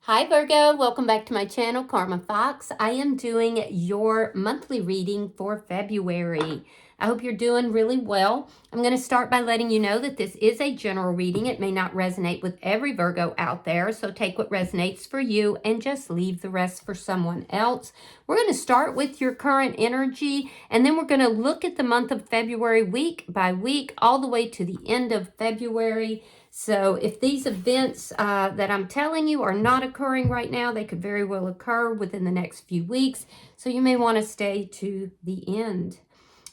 Hi Virgo, welcome back to my channel, Karma Fox. I am doing your monthly reading for February. I hope you're doing really well. I'm going to start by letting you know that this is a general reading. It may not resonate with every Virgo out there, so take what resonates for you and just leave the rest for someone else. We're going to start with your current energy, and then we're going to look at the month of February week by week, all the way to the end of February. So if these events that I'm telling you are not occurring right now, they could very well occur within the next few weeks. So you may want to stay to the end.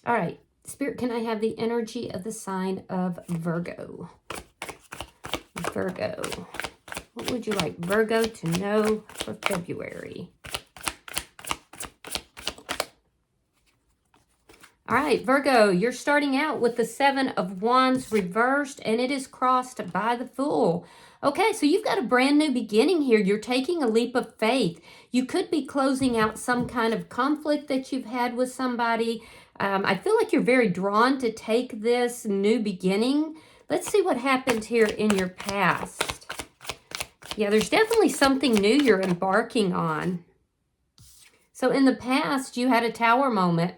All right, Spirit, can I have the energy of the sign of Virgo? Virgo. What would you like Virgo to know for February? All right, Virgo, you're starting out with the Seven of Wands reversed, and it is crossed by the Fool. Okay, so you've got a brand new beginning here. You're taking a leap of faith. You could be closing out some kind of conflict that you've had with somebody. I feel like you're very drawn to take this new beginning. Let's see what happened here in your past. Yeah, there's definitely something new you're embarking on. So in the past, you had a tower moment.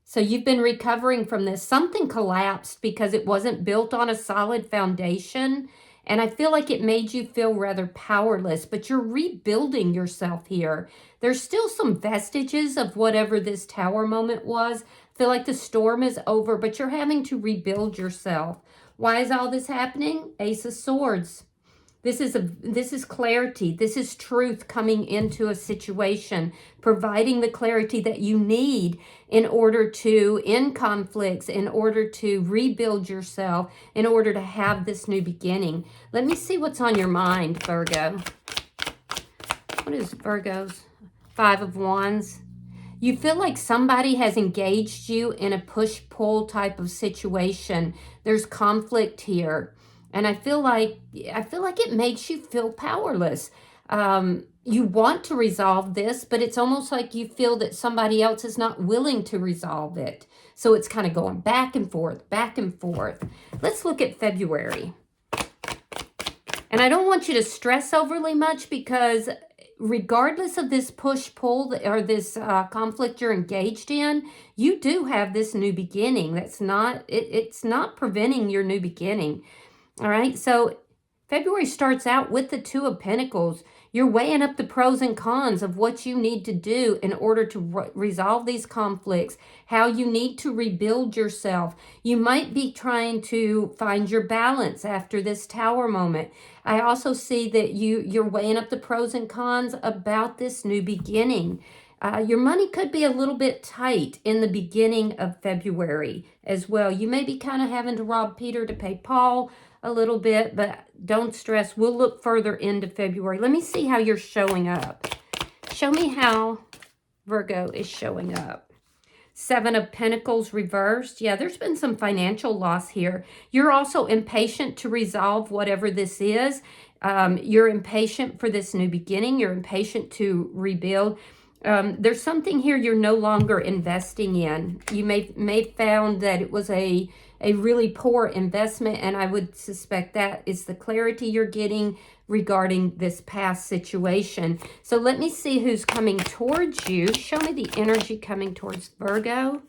So you've been recovering from this. Something collapsed because it wasn't built on a solid foundation. And I feel like it made you feel rather powerless, but you're rebuilding yourself here. There's still some vestiges of whatever this tower moment was. I feel like the storm is over, but you're having to rebuild yourself. Why is all this happening? Ace of Swords. This is clarity. This is truth coming into a situation, providing the clarity that you need in order to end conflicts, in order to rebuild yourself, in order to have this new beginning. Let me see what's on your mind, Virgo. What is Virgo's Five of Wands? You feel like somebody has engaged you in a push-pull type of situation. There's conflict here. And I feel like it makes you feel powerless. You want to resolve this, but it's almost like you feel that somebody else is not willing to resolve it. So it's kind of going back and forth, back and forth. Let's look at February. And I don't want you to stress overly much, because regardless of this push-pull or this conflict you're engaged in, you do have this new beginning. It's not preventing your new beginning. All right, so February starts out with the Two of Pentacles. You're weighing up the pros and cons of what you need to do in order to resolve these conflicts, how you need to rebuild yourself. You might be trying to find your balance after this tower moment. I also see that you're weighing up the pros and cons about this new beginning. Your money could be a little bit tight in the beginning of February as well. You may be kind of having to rob Peter to pay Paul a little bit, but don't stress. We'll look further into February. Let me see how you're showing up. Show me how Virgo is showing up. Seven of Pentacles reversed. Yeah, there's been some financial loss here. You're also impatient to resolve whatever this is. You're impatient for this new beginning. You're impatient to rebuild. There's something here you're no longer investing in. You may found that it was a really poor investment, and I would suspect that is the clarity you're getting regarding this past situation. So let me see who's coming towards you. Show me the energy coming towards Virgo.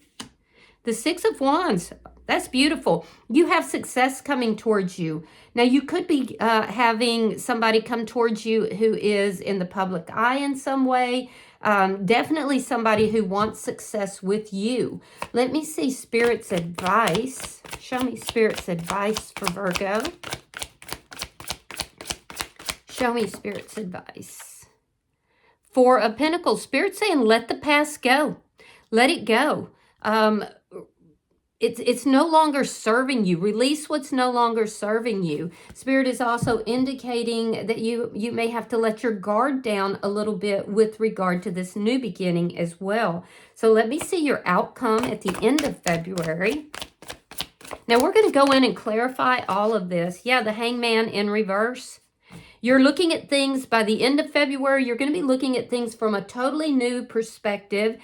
The Six of Wands. That's beautiful. You have success coming towards you. Now, you could be having somebody come towards you who is in the public eye in some way. Definitely somebody who wants success with you. Let me see Spirit's advice. Show me Spirit's advice for Virgo. Show me Spirit's advice. Four of Pentacles. Spirit saying, let the past go. Let it go. It's no longer serving you. Release what's no longer serving you. Spirit is also indicating that you may have to let your guard down a little bit with regard to this new beginning as well. So let me see your outcome at the end of February. Now we're going to go in and clarify all of this. Yeah, the Hangman in reverse. You're looking at things by the end of February. You're going to be looking at things from a totally new perspective.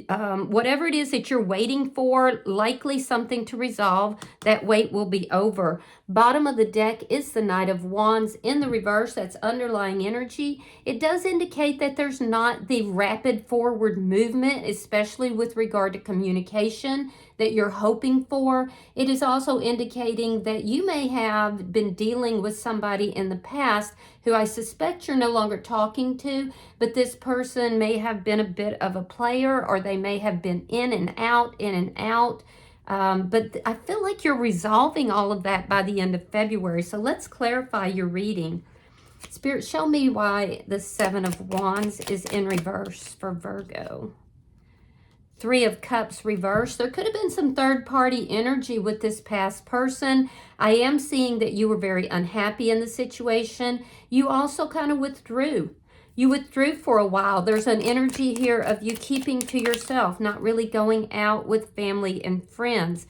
Whatever it is that you're waiting for, likely something to resolve, that wait will be over. Bottom of the deck is the Knight of Wands in the reverse. That's underlying energy. It does indicate that there's not the rapid forward movement, especially with regard to communication, that you're hoping for. It is also indicating that you may have been dealing with somebody in the past who I suspect you're no longer talking to, but this person may have been a bit of a player, or they may have been in and out, in and out. But I feel like you're resolving all of that by the end of February. So let's clarify your reading. Spirit, show me why the Seven of Wands is in reverse for Virgo. Three of Cups reversed. There could have been some third-party energy with this past person. I am seeing that you were very unhappy in the situation. You also kind of withdrew. You withdrew for a while. There's an energy here of you keeping to yourself, not really going out with family and friends.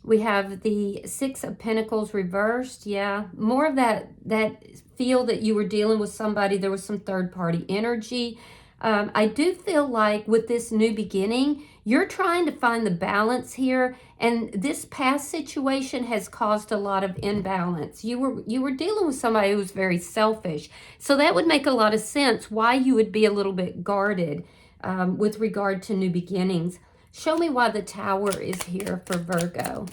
We have the Six of Pentacles reversed. Yeah, more of that feel that you were dealing with somebody. There was some third-party energy. I do feel like with this new beginning, you're trying to find the balance here, and this past situation has caused a lot of imbalance. You were dealing with somebody who was very selfish, so that would make a lot of sense why you would be a little bit guarded with regard to new beginnings. Show me why the Tower is here for Virgo.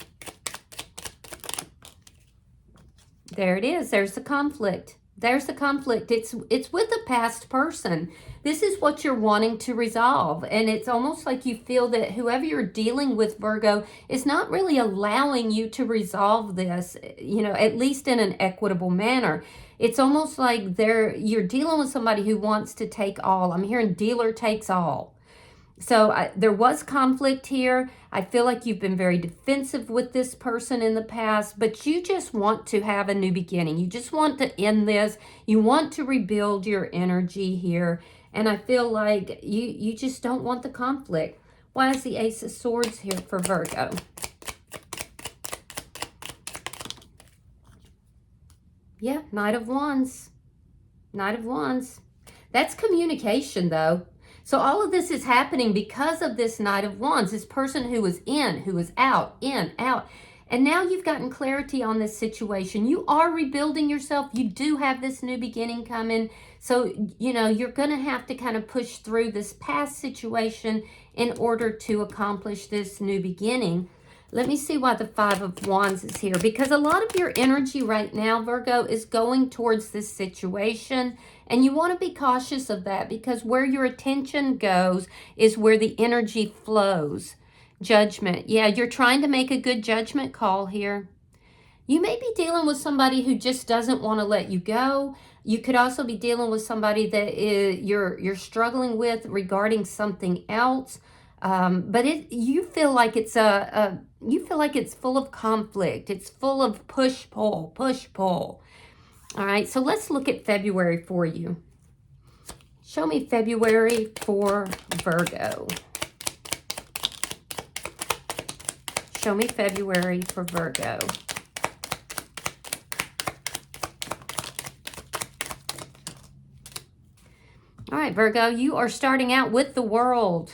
There it is. There's the conflict. There's the conflict. It's with a past person. This is what you're wanting to resolve. And it's almost like you feel that whoever you're dealing with, Virgo, is not really allowing you to resolve this, at least in an equitable manner. It's almost like you're dealing with somebody who wants to take all. I'm hearing dealer takes all. So there was conflict here. I feel like you've been very defensive with this person in the past, but you just want to have a new beginning. You just want to end this. You want to rebuild your energy here. And I feel like you just don't want the conflict. Why is the Ace of Swords here for Virgo? Yeah, Knight of Wands. Knight of Wands. That's communication, though. So all of this is happening because of this Knight of Wands, this person who was in, who was out, in, out. And now you've gotten clarity on this situation. You are rebuilding yourself. You do have this new beginning coming. So, you're going to have to kind of push through this past situation in order to accomplish this new beginning. Let me see why the Five of Wands is here. Because a lot of your energy right now, Virgo, is going towards this situation. And you want to be cautious of that, because where your attention goes is where the energy flows. Judgment. Yeah, you're trying to make a good judgment call here. You may be dealing with somebody who just doesn't want to let you go. You could also be dealing with somebody that you're struggling with regarding something else. But you feel like it's full of conflict. It's full of push-pull, push-pull. All right, so let's look at February for you. Show me February for Virgo. Show me February for Virgo. All right, Virgo, you are starting out with the World.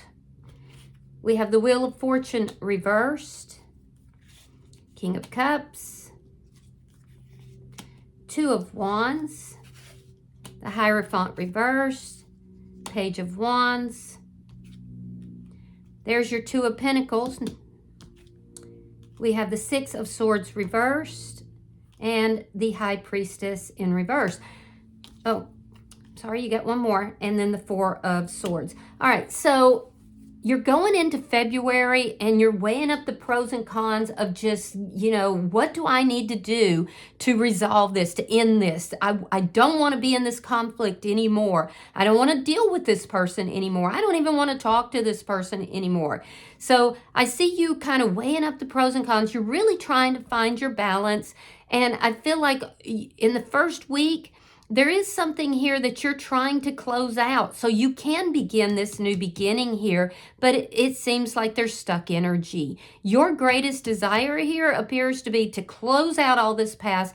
We have the Wheel of Fortune reversed, King of Cups, Two of Wands, the Hierophant reversed, Page of Wands. There's your Two of Pentacles. We have the Six of Swords reversed and the High Priestess in reverse. Oh, sorry, you got one more. And then the Four of Swords. All right, so you're going into February and you're weighing up the pros and cons of just, what do I need to do to resolve this, to end this? I don't want to be in this conflict anymore. I don't want to deal with this person anymore. I don't even want to talk to this person anymore. So I see you kind of weighing up the pros and cons. You're really trying to find your balance. And I feel like in the first week, there is something here that you're trying to close out. So you can begin this new beginning here, but it seems like there's stuck energy. Your greatest desire here appears to be to close out all this past,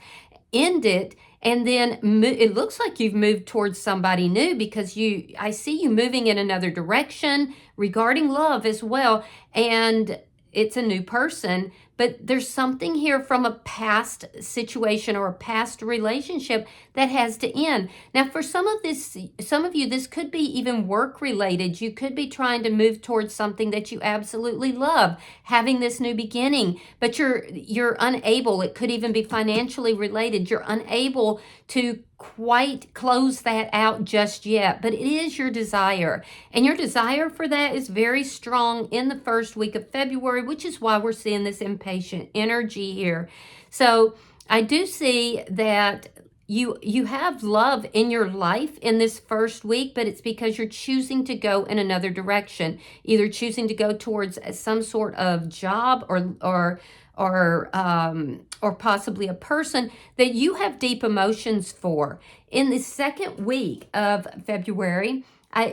end it, And then it looks like you've moved towards somebody new, because I see you moving in another direction regarding love as well. And it's a new person, but there's something here from a past situation or a past relationship that has to end. Now, for some of you, this could be even work related. You could be trying to move towards something that you absolutely love, having this new beginning, but you're unable. It could even be financially related. You're unable to quite close that out just yet, but it is your desire. And your desire for that is very strong in the first week of February, which is why we're seeing this impatient energy here. So I do see that you have love in your life in this first week, but it's because you're choosing to go in another direction, either choosing to go towards some sort of job or possibly a person that you have deep emotions for. In the second week of February,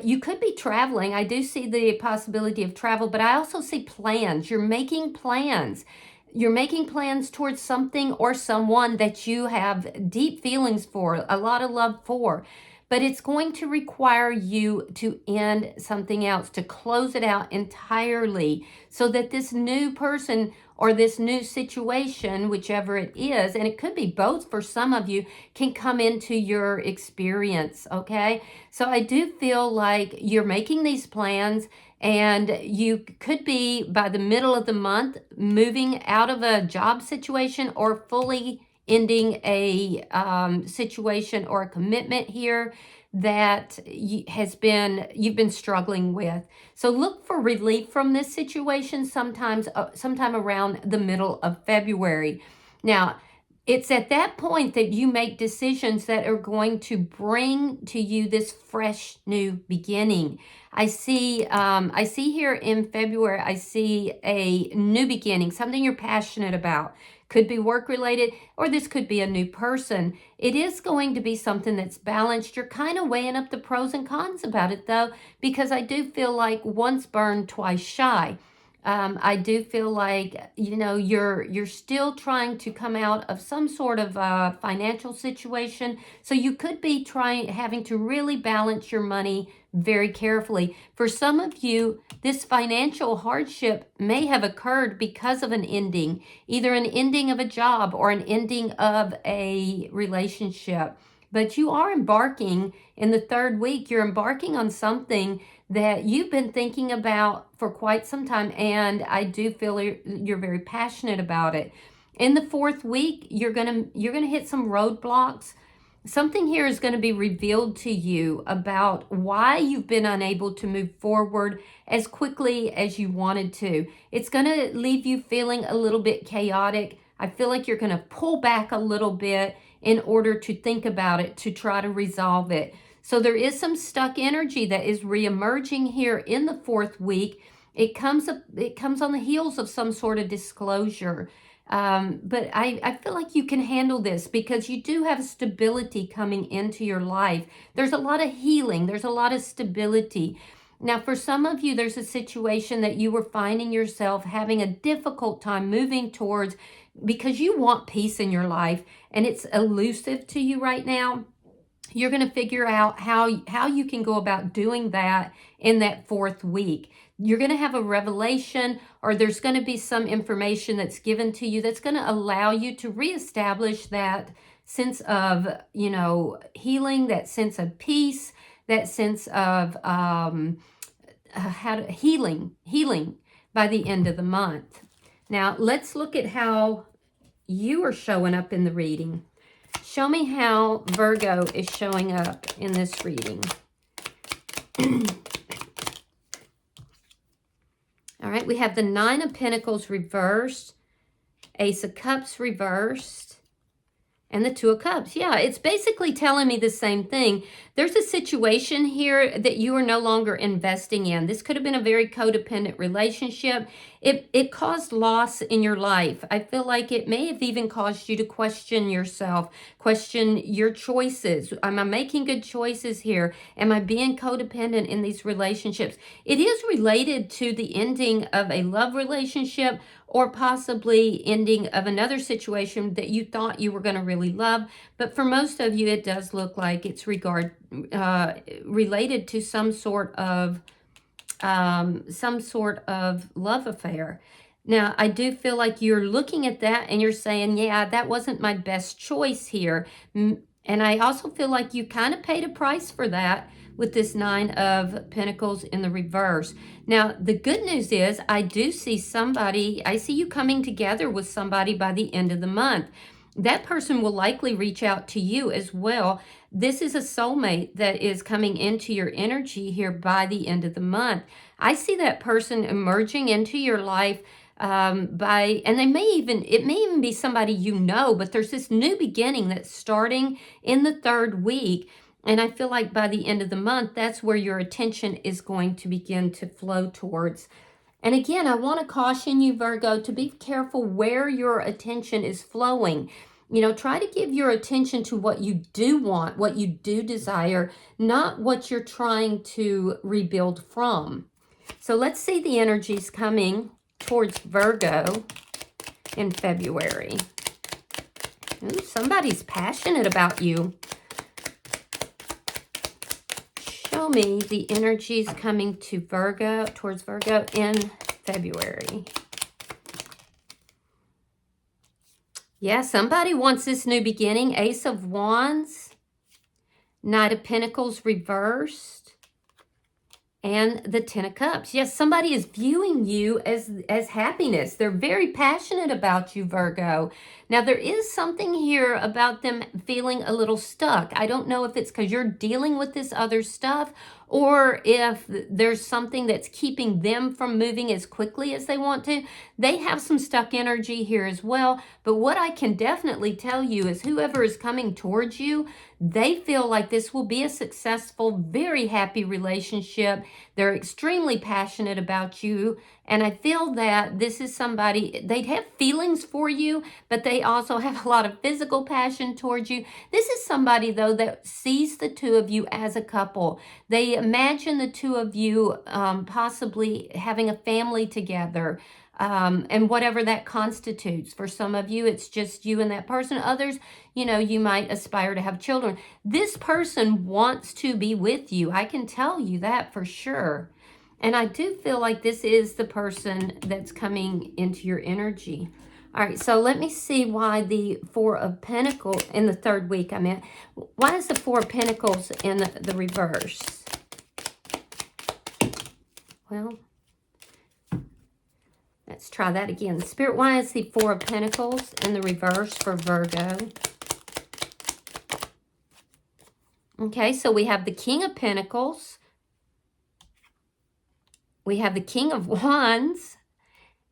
you could be traveling. I do see the possibility of travel, but I also see plans. You're making plans. You're making plans towards something or someone that you have deep feelings for, a lot of love for. But it's going to require you to end something else, to close it out entirely, so that this new person or this new situation, whichever it is, and it could be both for some of you, can come into your experience, okay? So I do feel like you're making these plans, and you could be, by the middle of the month, moving out of a job situation or fully ending a situation or a commitment here that you've been struggling with. So look for relief from this situation sometime around the middle of February. Now, it's at that point that you make decisions that are going to bring to you this fresh new beginning. I see here in February, I see a new beginning, something you're passionate about. Could be work related, or this could be a new person. It is going to be something that's balanced. You're kind of weighing up the pros and cons about it, though, because I do feel like once burned, twice shy. I do feel like, you're still trying to come out of some sort of financial situation. So you could be having to really balance your money very carefully. For some of you, this financial hardship may have occurred because of an ending, either an ending of a job or an ending of a relationship. But you are embarking in the third week, you're embarking on something that you've been thinking about for quite some time, and I do feel you're very passionate about it. In the fourth week, you're gonna hit some roadblocks. Something here is going to be revealed to you about why you've been unable to move forward as quickly as you wanted to. It's going to leave you feeling a little bit chaotic. I feel like you're going to pull back a little bit in order to think about it, to try to resolve it. So there is some stuck energy that is reemerging here in the fourth week. It comes on the heels of some sort of disclosure. But I feel like you can handle this because you do have stability coming into your life. There's a lot of healing. There's a lot of stability. Now, for some of you, there's a situation that you were finding yourself having a difficult time moving towards because you want peace in your life and it's elusive to you right now. You're going to figure out how you can go about doing that in that fourth week. You're going to have a revelation, or there's going to be some information that's given to you that's going to allow you to reestablish that sense of, healing, that sense of peace, that sense of healing by the end of the month. Now, let's look at how you are showing up in the reading. Show me how Virgo is showing up in this reading. All right, we have the Nine of Pentacles reversed, Ace of Cups reversed, and the Two of Cups. Yeah, it's basically telling me the same thing. There's a situation here that you are no longer investing in. This could have been a very codependent relationship. It caused loss in your life. I feel like it may have even caused you to question yourself, question your choices. Am I making good choices here? Am I being codependent in these relationships? It is related to the ending of a love relationship or possibly ending of another situation that you thought you were going to necessarily love, but for most of you, it does look like it's related to some sort of love affair. Now, I do feel like you're looking at that and you're saying, yeah, that wasn't my best choice here. And I also feel like you kind of paid a price for that with this Nine of Pentacles in the reverse. Now, the good news is I do see somebody, I see you coming together with somebody by the end of the month. That person will likely reach out to you as well. This is a soulmate that is coming into your energy here by the end of the month. I see that person emerging into your life and it may even be somebody you know, but there's this new beginning that's starting in the 3rd week. And I feel like by the end of the month, that's where your attention is going to begin to flow towards. And again, I want to caution you, Virgo, to be careful where your attention is flowing. You know, try to give your attention to what you do want, what you do desire, not what you're trying to rebuild from. So let's see the energies coming towards Virgo in February. Ooh, somebody's passionate about you. Show me the energies coming to towards Virgo in February. Yeah, somebody wants this new beginning. Ace of Wands, Knight of Pentacles reversed, and the 10 of Cups. Yes, somebody is viewing you as happiness. They're very passionate about you, Virgo. Now, there is something here about them feeling a little stuck. I don't know if it's because you're dealing with this other stuff or if there's something that's keeping them from moving as quickly as they want to. They have some stuck energy here as well. But what I can definitely tell you is whoever is coming towards you, they feel like this will be a successful, very happy relationship. They're extremely passionate about you. And I feel that this is somebody, they have feelings for you, but they also have a lot of physical passion towards you. This is somebody, though, that sees the two of you as a couple. They imagine the two of you possibly having a family together. And whatever that constitutes. For some of you, it's just you and that person. Others, you know, you might aspire to have children. This person wants to be with you. I can tell you that for sure. And I do feel like this is the person that's coming into your energy. All right, so let me see why the Four of Pentacles in the 3rd week I'm at. Why is the Four of Pentacles in the reverse? Well, let's try that again. Spirit, why is the Four of Pentacles in the reverse for Virgo? Okay, so we have the King of Pentacles. We have the King of Wands.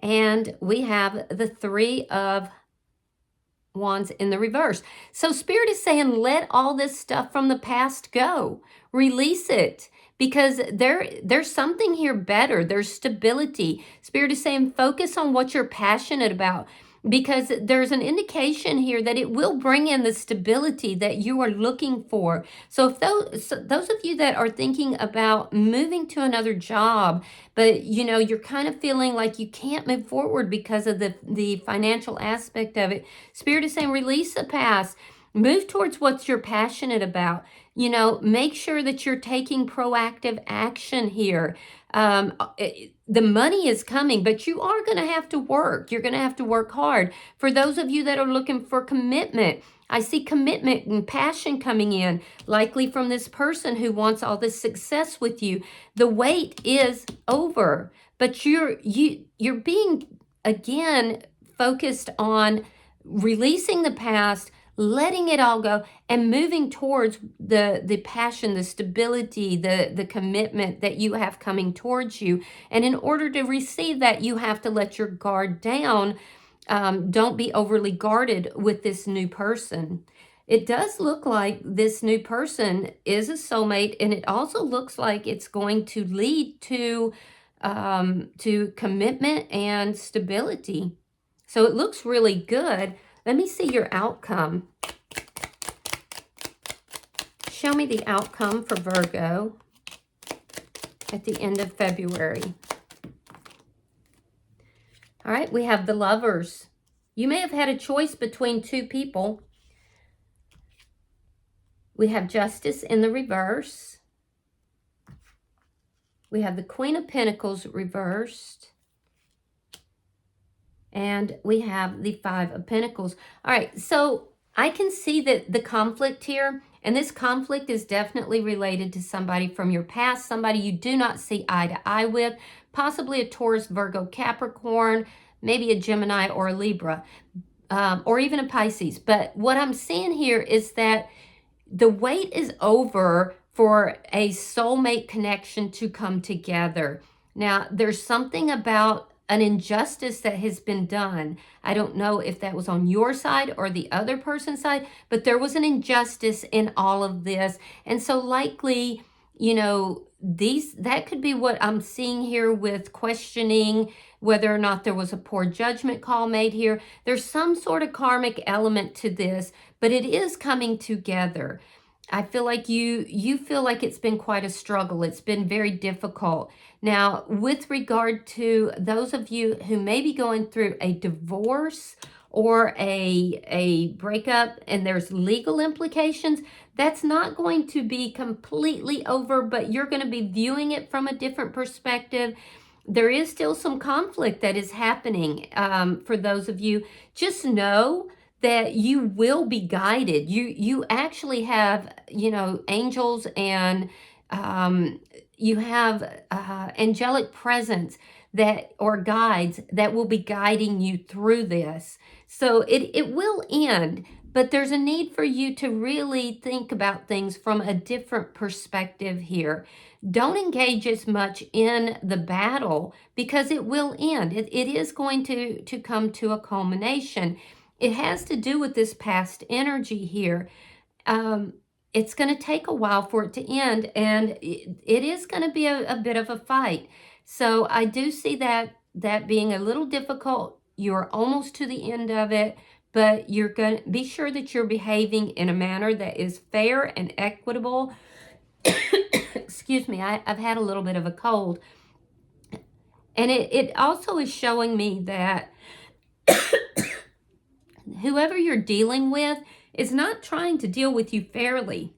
And we have the Three of Wands in the reverse. So Spirit is saying, let all this stuff from the past go. Release it. Because there's something here better. There's stability. Spirit is saying, focus on what you're passionate about. Because there's an indication here that it will bring in the stability that you are looking for. So if those of you that are thinking about moving to another job, but you know, you're kind of feeling like you can't move forward because of the financial aspect of it, Spirit is saying, release the past. Move towards what you're passionate about. You know, make sure that you're taking proactive action here. The money is coming, but you are going to have to work. You're going to have to work hard. For those of you that are looking for commitment, I see commitment and passion coming in, likely from this person who wants all this success with you. The wait is over, but you're being, again, focused on releasing the past, letting it all go, and moving towards the passion, the stability, the commitment that you have coming towards you. And in order to receive that, you have to let your guard down. Don't be overly guarded with this new person. It does look like this new person is a soulmate, and it also looks like it's going to lead to commitment and stability. So it looks really good. Let me see your outcome. Show me the outcome for Virgo at the end of February. All right, we have the Lovers. You may have had a choice between two people. We have Justice in the reverse. We have the Queen of Pentacles reversed. And we have the Five of Pentacles. All right, so I can see that the conflict here, and this conflict is definitely related to somebody from your past, somebody you do not see eye to eye with, possibly a Taurus, Virgo, Capricorn, maybe a Gemini or a Libra, or even a Pisces. But what I'm seeing here is that the wait is over for a soulmate connection to come together. Now, there's something about an injustice that has been done. I don't know if that was on your side or the other person's side, but there was an injustice in all of this. And so likely, you know, that could be what I'm seeing here with questioning whether or not there was a poor judgment call made here. There's some sort of karmic element to this, but it is coming together. I feel like you feel like it's been quite a struggle. It's been very difficult. Now, with regard to those of you who may be going through a divorce or a breakup and there's legal implications, that's not going to be completely over, but you're going to be viewing it from a different perspective. There is still some conflict that is happening for those of you. Just know that you will be guided. You actually have, you know, angels and you have angelic presence that, or guides that will be guiding you through this. So it will end, but there's a need for you to really think about things from a different perspective here. Don't engage as much in the battle because it will end. It is going to come to a culmination. It has to do with this past energy here. It's going to take a while for it to end, and it is going to be a bit of a fight. So I do see that being a little difficult. You're almost to the end of it, but you're going to be sure that you're behaving in a manner that is fair and equitable. Excuse me, I've had a little bit of a cold. And it also is showing me that whoever you're dealing with is not trying to deal with you fairly.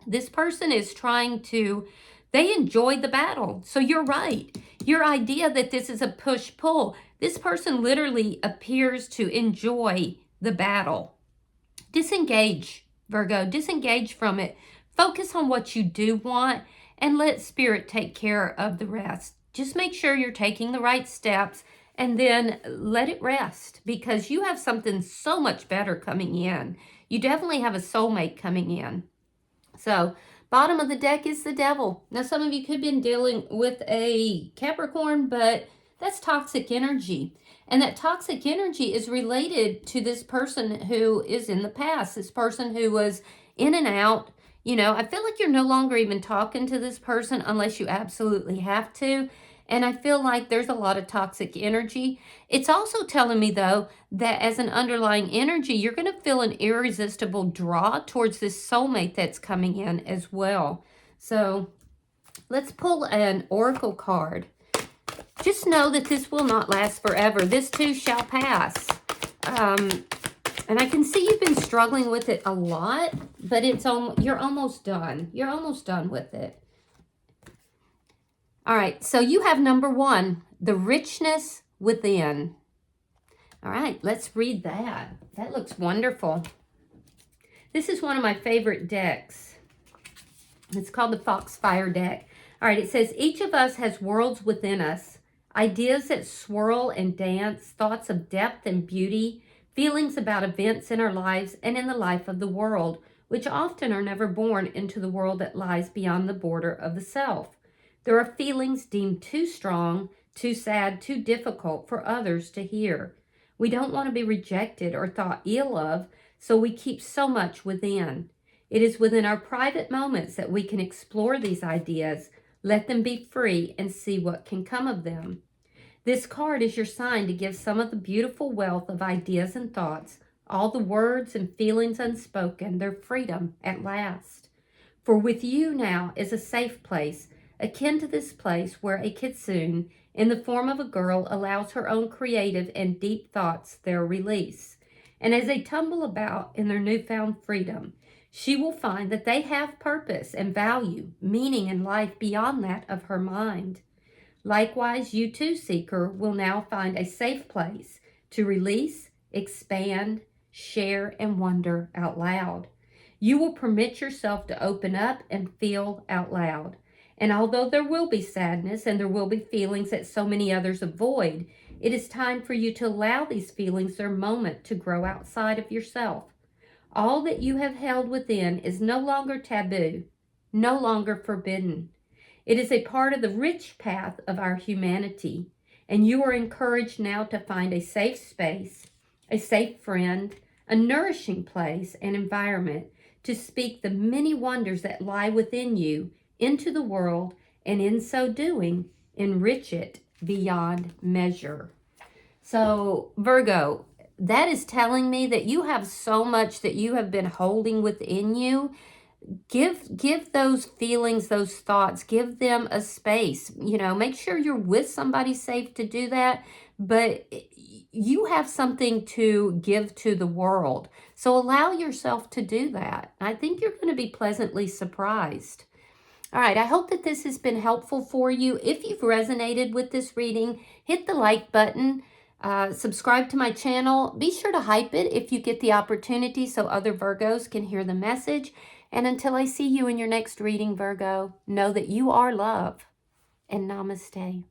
This person is trying to, they enjoyed the battle. So you're right. Your idea that this is a push-pull, this person literally appears to enjoy the battle. Disengage, Virgo. Disengage from it. Focus on what you do want and let Spirit take care of the rest. Just make sure you're taking the right steps and then let it rest because you have something so much better coming in. You definitely have a soulmate coming in. So, bottom of the deck is the Devil. Now, some of you could have been dealing with a Capricorn, but that's toxic energy. And that toxic energy is related to this person who is in the past, this person who was in and out. You know, I feel like you're no longer even talking to this person unless you absolutely have to. And I feel like there's a lot of toxic energy. It's also telling me, though, that as an underlying energy, you're going to feel an irresistible draw towards this soulmate that's coming in as well. So let's pull an oracle card. Just know that this will not last forever. This too shall pass. And I can see you've been struggling with it a lot, but you're almost done. You're almost done with it. All right, so you have number 1, the richness within. All right, let's read that. That looks wonderful. This is one of my favorite decks. It's called the Foxfire deck. All right, it says, each of us has worlds within us, ideas that swirl and dance, thoughts of depth and beauty, feelings about events in our lives and in the life of the world, which often are never born into the world that lies beyond the border of the self. There are feelings deemed too strong, too sad, too difficult for others to hear. We don't want to be rejected or thought ill of, so we keep so much within. It is within our private moments that we can explore these ideas, let them be free, and see what can come of them. This card is your sign to give some of the beautiful wealth of ideas and thoughts, all the words and feelings unspoken, their freedom at last. For with you now is a safe place, akin to this place where a kitsune, in the form of a girl, allows her own creative and deep thoughts their release. And as they tumble about in their newfound freedom, She will find that they have purpose and value, meaning in life beyond that of her mind. Likewise, you too, seeker, will now find a safe place to release, expand, share, and wonder out loud. You will permit yourself to open up and feel out loud. And although there will be sadness and there will be feelings that so many others avoid, it is time for you to allow these feelings their moment to grow outside of yourself. All that you have held within is no longer taboo, no longer forbidden. It is a part of the rich path of our humanity, and you are encouraged now to find a safe space, a safe friend, a nourishing place and environment to speak the many wonders that lie within you into the world, and in so doing, enrich it beyond measure. So, Virgo, that is telling me that you have so much that you have been holding within you. Give those feelings, those thoughts, give them a space. You know, make sure you're with somebody safe to do that, but you have something to give to the world. So allow yourself to do that. I think you're going to be pleasantly surprised. All right, I hope that this has been helpful for you. If you've resonated with this reading, hit the like button. Subscribe to my channel. Be sure to hype it if you get the opportunity so other Virgos can hear the message. And until I see you in your next reading, Virgo, know that you are love, and namaste.